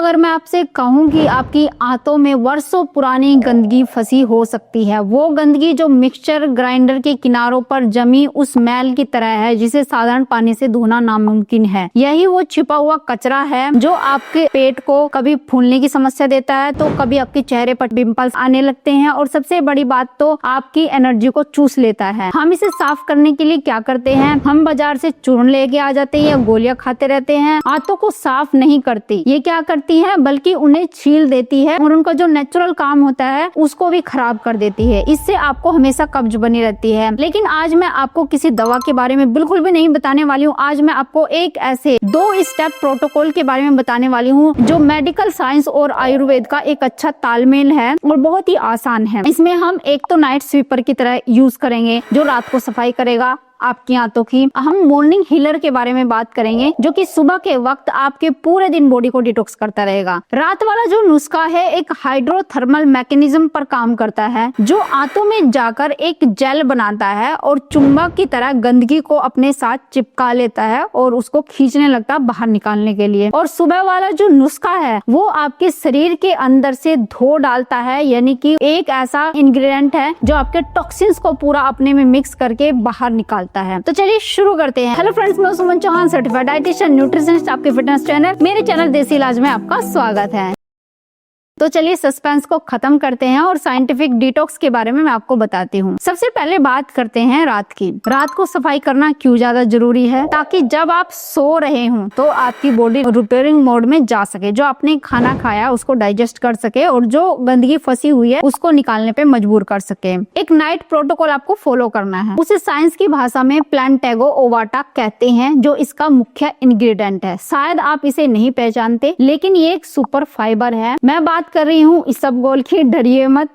अगर मैं आपसे कहूँ कि आपकी आंतों में वर्षों पुरानी गंदगी फंसी हो सकती है, वो गंदगी जो मिक्सचर ग्राइंडर के किनारों पर जमी उस मैल की तरह है जिसे साधारण पानी से धोना नामुमकिन है। यही वो छिपा हुआ कचरा है जो आपके पेट को कभी फूलने की समस्या देता है तो कभी आपके चेहरे पर पिंपल्स आने लगते हैं और सबसे बड़ी बात तो आपकी एनर्जी को चूस लेता है। हम इसे साफ करने के लिए क्या करते हैं, हम बाजार से चूर्ण लेके आ जाते हैं या गोलियां खाते रहते हैं। आंतों को साफ नहीं करती, ये क्या करती है बल्कि उन्हें छील देती है और उनका जो नेचुरल काम होता है उसको भी खराब कर देती है। इससे आपको हमेशा कब्ज बनी रहती है। लेकिन आज मैं आपको किसी दवा के बारे में बिल्कुल भी नहीं बताने वाली हूँ। आज मैं आपको एक ऐसे 2 स्टेप प्रोटोकॉल के बारे में बताने वाली हूँ जो मेडिकल साइंस और आयुर्वेद का एक अच्छा तालमेल है और बहुत ही आसान है। इसमें हम एक तो नाइट स्वीपर की तरह यूज करेंगे जो रात को सफाई करेगा आपकी आंतों की। हम मॉर्निंग हीलर के बारे में बात करेंगे जो कि सुबह के वक्त आपके पूरे दिन बॉडी को डिटॉक्स करता रहेगा। रात वाला जो नुस्खा है एक हाइड्रोथर्मल मैकेनिज्म पर काम करता है जो आंतों में जाकर एक जेल बनाता है और चुंबक की तरह गंदगी को अपने साथ चिपका लेता है और उसको खींचने लगता है बाहर निकालने के लिए। और सुबह वाला जो नुस्खा है वो आपके शरीर के अंदर से धो डालता है, यानी कि एक ऐसा इंग्रेडिएंट है जो आपके टॉक्सिन्स को पूरा अपने में मिक्स करके बाहर निकालता है। तो चलिए शुरू करते हैं। हेलो फ्रेंड्स, मैं सुमन चौहान, सर्टिफाइड डाइटिशियन न्यूट्रिशनिस्ट, आपके फिटनेस ट्रेनर। मेरे चैनल देसी इलाज में आपका स्वागत है। तो चलिए सस्पेंस को खत्म करते हैं और साइंटिफिक डिटॉक्स के बारे में मैं आपको बताती हूँ। सबसे पहले बात करते हैं रात की। रात को सफाई करना क्यों ज्यादा जरूरी है, ताकि जब आप सो रहे हों तो आपकी बॉडी रिपेयरिंग मोड में जा सके, जो आपने खाना खाया उसको डाइजेस्ट कर सके और जो गंदगी फंसी हुई है उसको निकालने पे मजबूर कर सके। एक नाइट प्रोटोकॉल आपको फॉलो करना है। उसे साइंस की भाषा में प्लांटेगो ओवाटा कहते हैं, जो इसका मुख्य इंग्रेडिएंट है। शायद आप इसे नहीं पहचानते, लेकिन ये एक सुपर फाइबर है। मैं बात कर रही हूँ इसबगोल की। डरिए मत,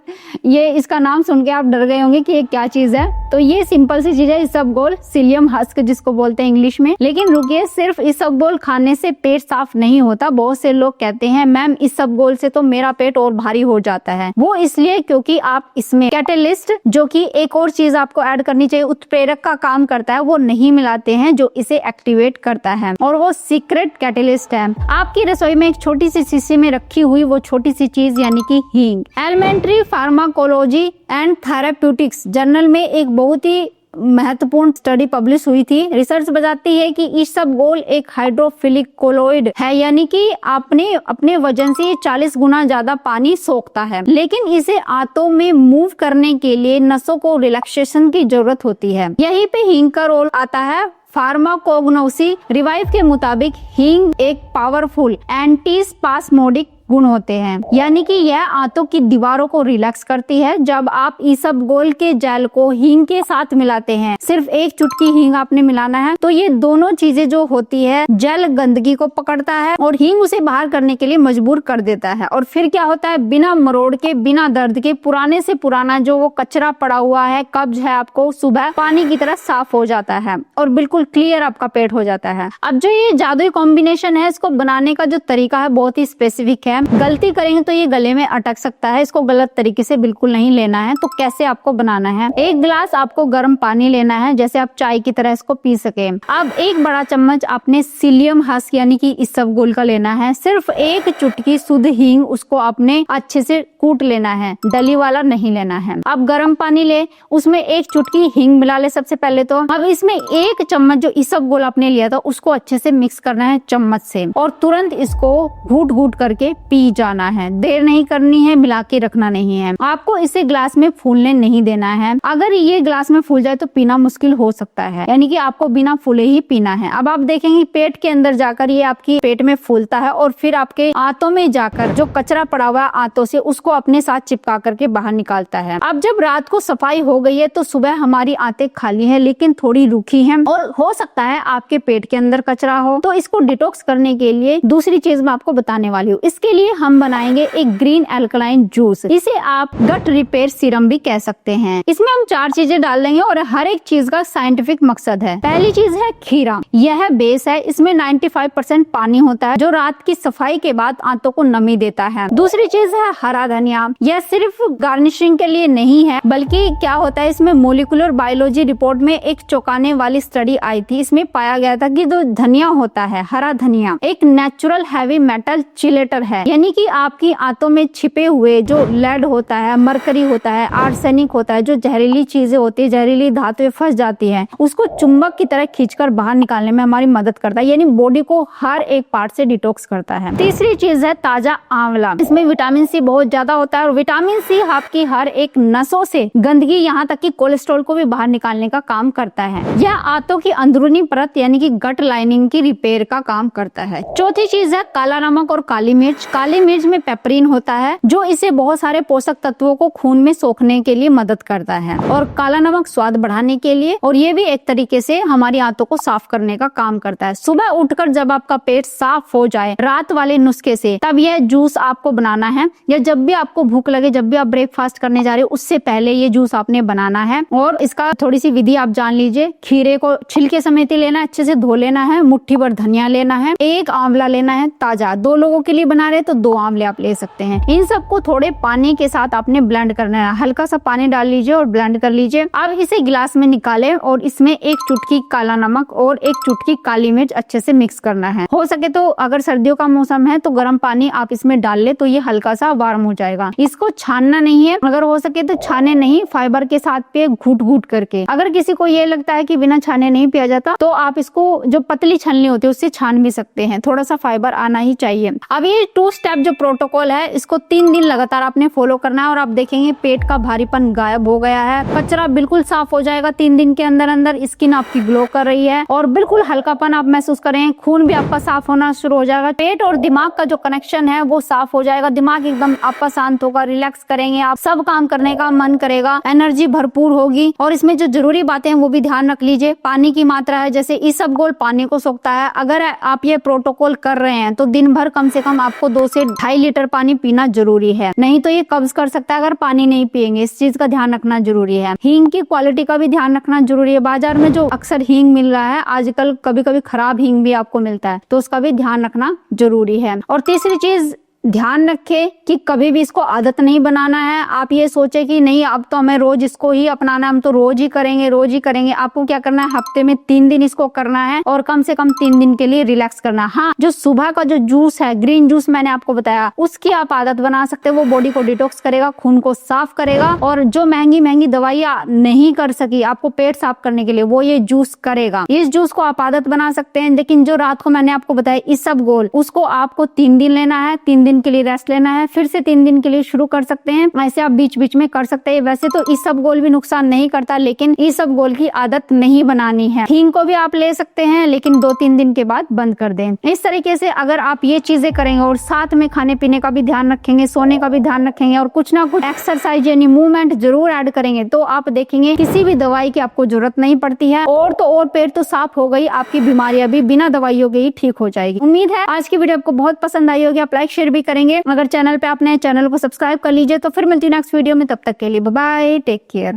ये इसका नाम सुन के आप डर गए होंगे कि ये क्या चीज है। तो ये सिंपल सी चीज है, इसबगोल, सिलियम हस्क जिसको बोलते हैं इंग्लिश में। लेकिन रुकिए, सिर्फ इसबगोल खाने से पेट साफ नहीं होता। बहुत से लोग कहते हैं मैम इसबगोल से तो मेरा पेट और भारी हो जाता है। वो इसलिए क्योंकि आप इसमें कैटलिस्ट, जो कि एक और चीज आपको ऐड करनी चाहिए, उत्प्रेरक का काम करता है, वो नहीं मिलाते हैं जो इसे एक्टिवेट करता है, और वो सीक्रेट कैटलिस्ट है। आपकी रसोई में एक छोटी सी शीशी में रखी हुई वो छोटी सी चीज यानी कि हींग। Elementary pharmacology and therapeutics journal में एक बहुत ही महत्वपूर्ण स्टडी पब्लिश हुई थी। रिसर्च बताती है कि इसबगोल एक हाइड्रोफिलिक कोलोइड है, यानी कि अपने वजन से 40 गुना ज्यादा पानी सोखता है। लेकिन इसे आंतों में मूव करने के लिए नसों को रिलैक्सेशन की जरूरत होती है। यहीं पे हींग का रोल आता है। फार्माकोग्नोसी रिवाइव के मुताबिक हींग एक पावरफुल एंटी स्पास्मोडिक गुण होते हैं, यानी कि यह आंतों की दीवारों को रिलैक्स करती है। जब आप इसबगोल के जेल को हींग के साथ मिलाते हैं, सिर्फ एक चुटकी हींग आपने मिलाना है, तो ये दोनों चीजें जो होती है, जेल गंदगी को पकड़ता है और हींग उसे बाहर करने के लिए मजबूर कर देता है। और फिर क्या होता है, बिना मरोड़ के, बिना दर्द के, पुराने से पुराना जो वो कचरा पड़ा हुआ है, कब्ज है, आपको सुबह पानी की तरह साफ हो जाता है और बिल्कुल क्लियर आपका पेट हो जाता है। अब जो ये जादुई कॉम्बिनेशन है, इसको बनाने का जो तरीका है बहुत ही स्पेसिफिक है। गलती करेंगे तो ये गले में अटक सकता है। इसको गलत तरीके से बिल्कुल नहीं लेना है। तो कैसे आपको बनाना है, एक गिलास आपको गर्म पानी लेना है, जैसे आप चाय की तरह इसको पी सके। अब एक बड़ा चम्मच आपने सिलियम हस्क यानी कि इसबगोल का लेना है। सिर्फ एक चुटकी शुद्ध हींग, उसको आपने अच्छे से कूट लेना है, डली वाला नहीं लेना है। अब गर्म पानी ले, उसमें एक चुटकी हींग मिला ले सबसे पहले तो। अब इसमें एक चम्मच जो इसबगोल आपने लिया था उसको अच्छे से मिक्स करना है चम्मच से, और तुरंत इसको घूट घूट करके पी जाना है। देर नहीं करनी है, मिला के रखना नहीं है। आपको इसे ग्लास में फूलने नहीं देना है। अगर ये ग्लास में फूल जाए तो पीना मुश्किल हो सकता है, यानी कि आपको बिना फूले ही पीना है। अब आप देखेंगे पेट के अंदर जाकर ये आपकी पेट में फूलता है और फिर आपके आंतों में जाकर जो कचरा पड़ा हुआ है आंतों से, उसको अपने साथ चिपका करके बाहर निकालता है। अब जब रात को सफाई हो गई है तो सुबह हमारी आंतें खाली है लेकिन थोड़ी रूखी है, और हो सकता है आपके पेट के अंदर कचरा हो। तो इसको डिटॉक्स करने के लिए दूसरी चीज मैं आपको बताने वाली हूँ। इसके लिए हम बनाएंगे एक ग्रीन एल्कलाइन जूस। इसे आप गट रिपेयर सीरम भी कह सकते हैं। इसमें हम 4 चीजें डाल देंगे और हर एक चीज का साइंटिफिक मकसद है। पहली चीज है खीरा। यह बेस है, इसमें 95% पानी होता है जो रात की सफाई के बाद आंतों को नमी देता है। दूसरी चीज है हरा धनिया। धनिया, यह सिर्फ गार्निशिंग के लिए नहीं है, बल्कि क्या होता है इसमें मोलिकुलर बायोलॉजी रिपोर्ट में एक चौंकाने वाली स्टडी आई थी। इसमें पाया गया था कि जो धनिया होता है, हरा धनिया, एक नेचुरल हैवी मेटल चिलेटर है, यानी कि आपकी आंतों में छिपे हुए जो लेड होता है, मरकरी होता है, आर्सेनिक होता है, जो जहरीली चीजें होती है, जहरीली धातुएं फंस जाती है, उसको चुंबक की तरह खींचकर बाहर निकालने में हमारी मदद करता है, यानी बॉडी को हर एक पार्ट से डिटॉक्स करता है। तीसरी चीज है ताजा आंवला। इसमें विटामिन सी बहुत ज्यादा होता है और विटामिन सी आपकी हर एक नसों से गंदगी, यहाँ तक कि कोलेस्ट्रॉल को भी बाहर निकालने का काम करता है। यह आंतों की अंदरूनी परत यानी कि गट लाइनिंग की रिपेयर का काम करता है। चौथी चीज है काला नमक और काली मिर्च। काली मिर्च में पेपरिन होता है जो इसे बहुत सारे पोषक तत्वों को खून में सोखने के लिए मदद करता है, और काला नमक स्वाद बढ़ाने के लिए, और ये भी एक तरीके से हमारी आंतों को साफ करने का काम करता है। सुबह उठकर जब आपका पेट साफ हो जाए रात वाले नुस्खे से, तब यह जूस आपको बनाना है, या जब भी आपको भूख लगे, जब भी आप ब्रेकफास्ट करने जा रहे हो उससे पहले ये जूस आपने बनाना है। और इसका थोड़ी सी विधि आप जान लीजिए। खीरे को छिलके समेत लेना है, अच्छे से धो लेना है, मुट्ठी भर धनिया लेना है, एक आंवला लेना है ताजा। 2 लोगों के लिए बना रहे तो 2 आंवले आप ले सकते हैं। इन सबको थोड़े पानी के साथ आपने ब्लेंड करना है, हल्का सा पानी डाल लीजिए और ब्लेंड कर लीजिए। अब इसे गिलास में निकालें और इसमें 1 चुटकी काला नमक और 1 चुटकी काली मिर्च अच्छे से मिक्स करना है। हो सके तो अगर सर्दियों का मौसम है तो गर्म पानी आप इसमें डाल ले तो ये हल्का सा वार्म हो जाएगा। इसको छानना नहीं है, अगर हो सके तो छाने नहीं, फाइबर के साथ पिए घूट घूट करके। अगर किसी को ये लगता है कि बिना छाने नहीं पिया जाता तो आप इसको जो पतली छलनी होती है उससे छान भी सकते हैं, थोड़ा सा फाइबर आना ही चाहिए। अब ये 2 स्टेप जो प्रोटोकॉल है इसको 3 दिन लगातार आपने फॉलो करना है और आप देखेंगे पेट का भारीपन गायब हो गया है, कचरा बिल्कुल साफ हो जाएगा 3 दिन के अंदर अंदर, स्किन आपकी ग्लो कर रही है और बिल्कुल हल्कापन आप महसूस करें, खून भी आपका साफ होना शुरू हो जाएगा, पेट और दिमाग का जो कनेक्शन है वो साफ हो जाएगा, दिमाग एकदम आपका शांत होगा, रिलैक्स करेंगे आप, सब काम करने का मन करेगा, एनर्जी भरपूर होगी। और इसमें जो जरूरी बातें हैं वो भी ध्यान रख लीजिए। पानी की मात्रा है, जैसे इसबगोल पानी को सोखता है, अगर आप ये प्रोटोकॉल कर रहे हैं तो दिन भर कम से कम आपको 2 से 2.5 लीटर पानी पीना जरूरी है, नहीं तो ये कब्ज कर सकता है अगर पानी नहीं पिएंगे। इस चीज का ध्यान रखना जरूरी है। हींग की क्वालिटी का भी ध्यान रखना जरूरी है। बाजार में जो अक्सर हींग मिल रहा है आजकल, कभी कभी खराब हींग भी आपको मिलता है, तो उसका भी ध्यान रखना जरूरी है। और तीसरी चीज ध्यान रखें कि कभी भी इसको आदत नहीं बनाना है। आप ये सोचे कि नहीं अब तो हमें रोज इसको ही अपनाना है, हम तो रोज ही करेंगे। आपको क्या करना है, हफ्ते में 3 दिन इसको करना है और कम से कम 3 दिन के लिए रिलैक्स करना है। हाँ, जो सुबह का जो जूस है, ग्रीन जूस मैंने आपको बताया, उसकी आप आदत बना सकते हैं। वो बॉडी को डिटॉक्स करेगा, खून को साफ करेगा, और जो महंगी महंगी दवाइयाँ नहीं कर सकी आपको पेट साफ करने के लिए, वो ये जूस करेगा। इस जूस को आप आदत बना सकते हैं। लेकिन जो रात को मैंने आपको बताया इसबगोल, उसको आपको 3 दिन लेना है, 3 दिन के लिए रेस्ट लेना है, फिर से 3 दिन के लिए शुरू कर सकते हैं। ऐसे आप बीच बीच में कर सकते हैं। वैसे तो इसबगोल भी नुकसान नहीं करता, लेकिन इसबगोल की आदत नहीं बनानी है। हींग को भी आप ले सकते हैं, लेकिन 2-3 दिन के बाद बंद कर दें। इस तरीके से अगर आप ये चीजें करेंगे और साथ में खाने पीने का भी ध्यान रखेंगे, सोने का भी ध्यान रखेंगे और कुछ ना कुछ एक्सरसाइज यानी मूवमेंट जरूर ऐड करेंगे, तो आप देखेंगे किसी भी दवाई की आपको जरूरत नहीं पड़ती है। और तो और पेट तो साफ हो गई, आपकी बीमारियां भी बिना दवाइयों के ही ठीक हो जाएगी। उम्मीद है आज की वीडियो आपको बहुत पसंद आई होगी। आप लाइक शेयर भी करेंगे। अगर चैनल पे आपने चैनल को सब्सक्राइब कर लीजिए। तो फिर मिलती हूँ नेक्स्ट वीडियो में, तब तक के लिए बाय बाय, टेक केयर।